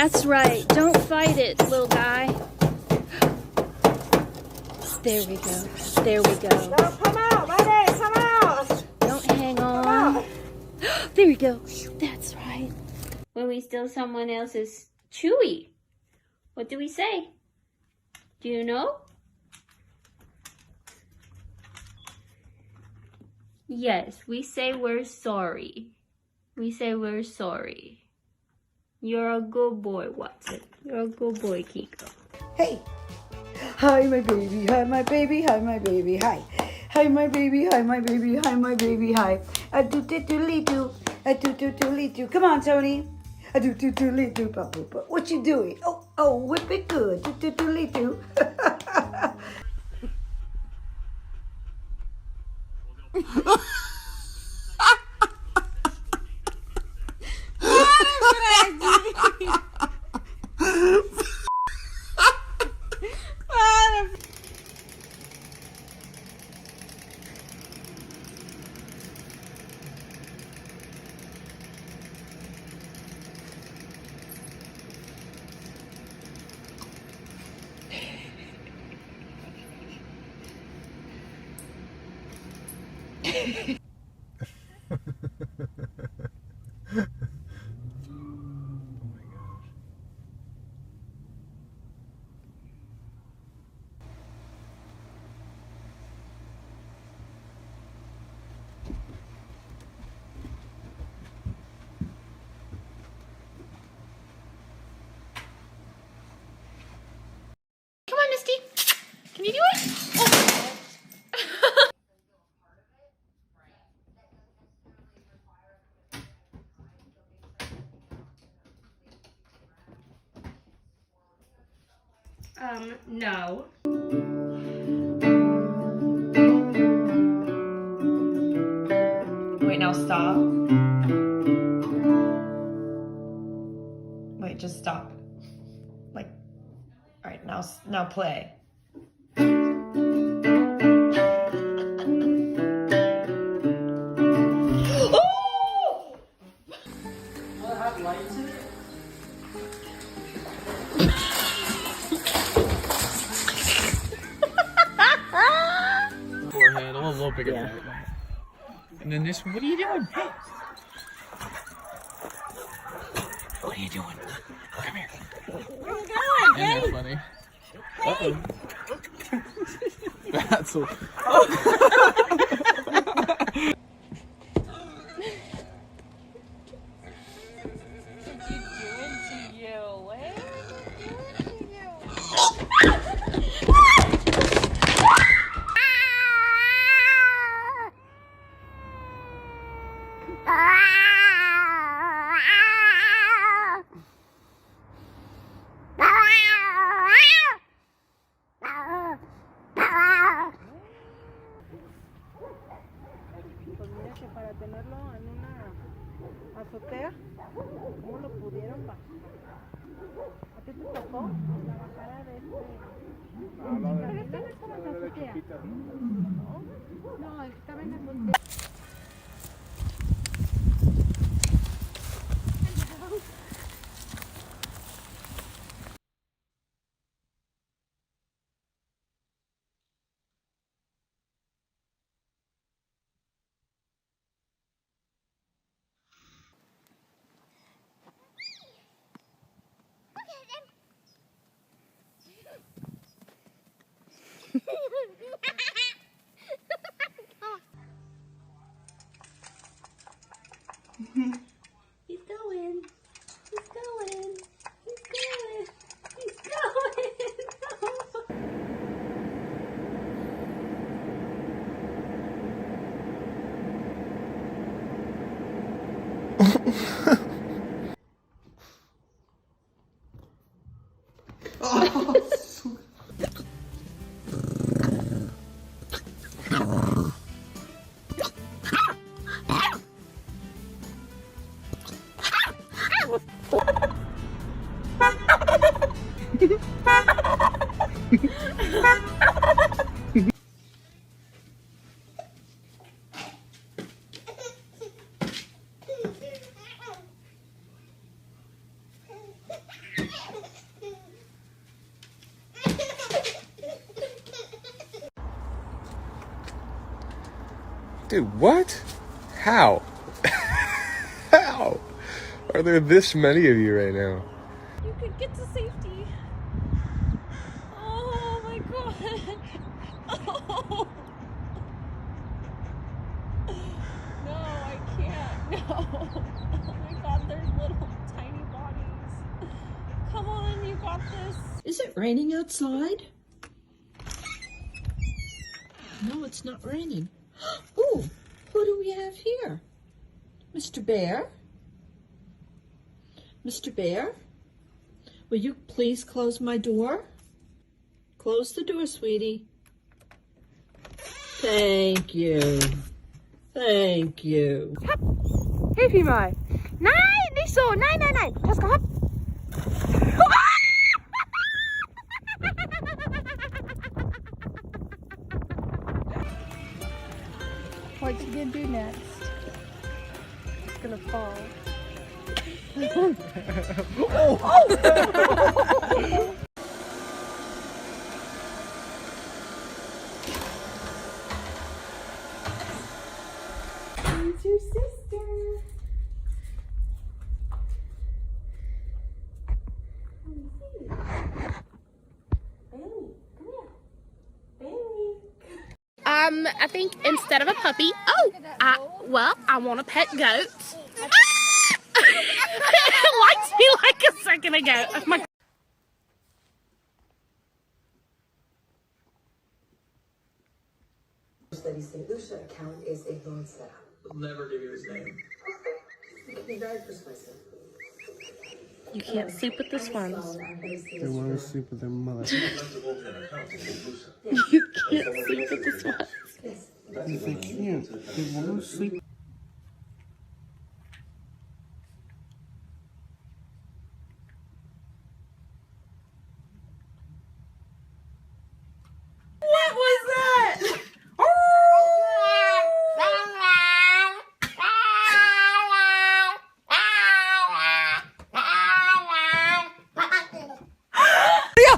That's right. Don't fight it, little guy. There we go. There we go. No, come out, buddy. Come out. Don't hang on. There we go. That's right. When we steal someone else's Chewy, what do we say? Do you know? Yes, we say we're sorry. We say we're sorry. You're a good boy, Watson. You're a good boy, Kiko. Hey. Hi, my baby. Hi, my baby. Hi, my baby. Hi. Hi, my baby. Hi, my baby. Hi, my baby. Hi. A do do do lee do. A do do do lee do. Come on, Tony. A do do do lee do. What you doing? Oh, whip it good. Do do do lee do. Come on, Misty. Can you do it? No. Wait, now stop. Wait, just stop. Like, all right, now play. Oh! Will it have lights in it? Forehead, a little bigger. Yeah. And then this one, what are you doing? Hey! What are you doing? Come here. Where you going? Isn't that funny? Uh-oh. That's so... Pues mira que para tenerlo en una azotea, ¿cómo lo pudieron bajar? ¿A ti te tocó la bajada de este? Pero esta no estaba en la azotea. No, estaba en la azotea. He's going. He's going. He's going. He's going. Dude, what? How? How? Are there this many of you right now? You could get to safety. Oh my god. Oh. No, I can't. No. Oh my god, there's little tiny bodies. Come on, you got this. Is it raining outside? No, it's not raining. Ooh, who do we have here? Mr. Bear? Mr. Bear? Will you please close my door? Close the door, sweetie. Thank you. Thank you. Hey, Pima. Nein, nicht so. Nein, nein, nein. Pascal, hopp. What's he gonna do next? It's gonna fall. Where's your sister? I think instead of a puppy, well, I want a pet goat. It likes me like a second ago. Oh my. That his St. Lucia account is a loan setup. I'll never give you his name. It can be very persuasive. You can't sleep with the swans. They want to sleep with their mother. You can't sleep with the swans. Yes. They can't. They want to sleep. What was that?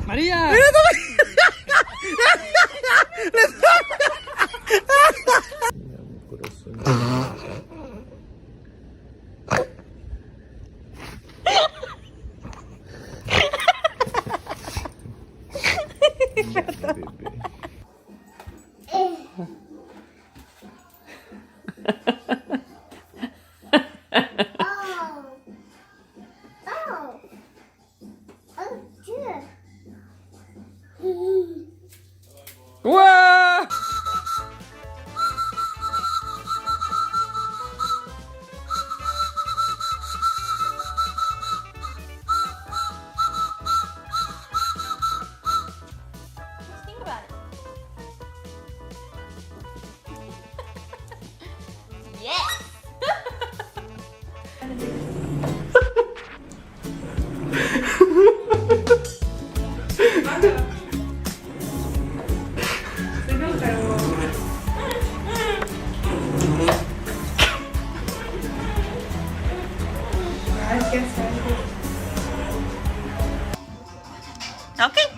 María! Whoa! Think about it. Yes! Okay.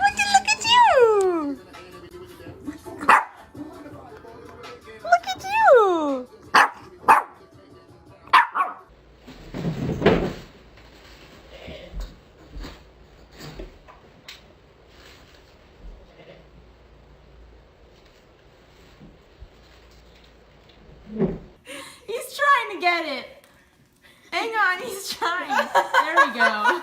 Look at you! Look at you! He's trying to get it. Hang on, he's trying. There we go.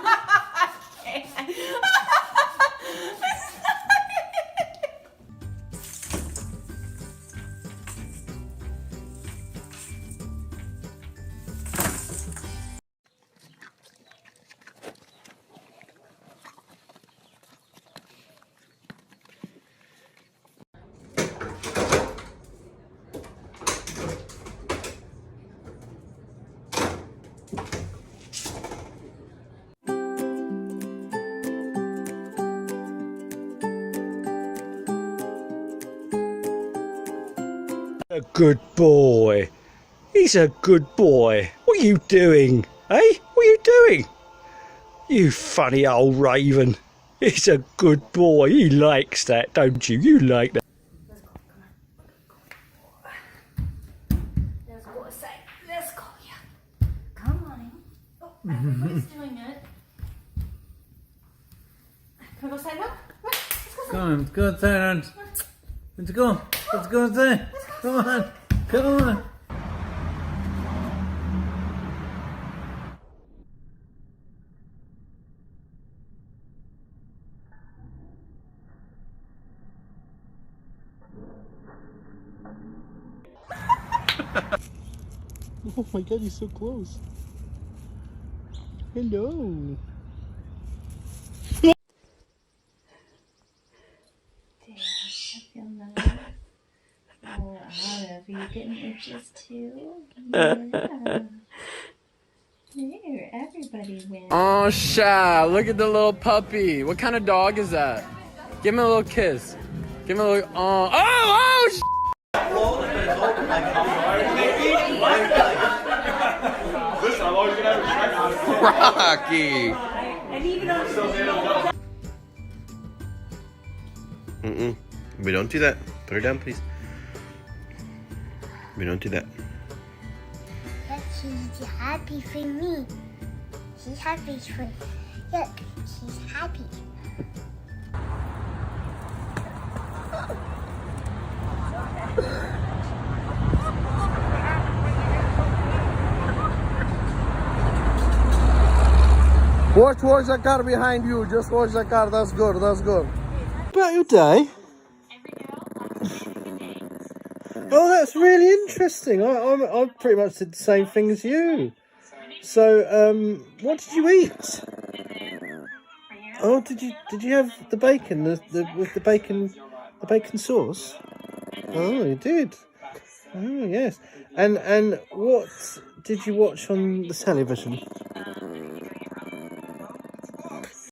A good boy. He's a good boy. What are you doing? Eh? What are you doing? You funny old raven. He's a good boy. He likes that, don't you? You like that. Let's go outside. Let's go, yeah. Come on. Oh, everybody's doing it. Can we go outside now? Come on, let's go outside. Let's go. Let's go outside. Come on. Come on. Oh my god, he's so close. Hello. Oh, Olive, are you getting itches too? Yeah. There, everybody wins. Oh, Sha, look at the little puppy. What kind of dog is that? Give him a little kiss. Give him a little, oh, Rocky. We don't do that. Put her down, please. We don't do that. She's happy for me. She's happy for me. Look, she's happy. Watch that car behind you. Just watch that car. That's good. That's good. About your day? Oh, that's really interesting. I pretty much did the same thing as you. So, what did you eat? Oh, did you have the bacon with the bacon sauce? Oh, you did. Oh, yes. And what did you watch on the television?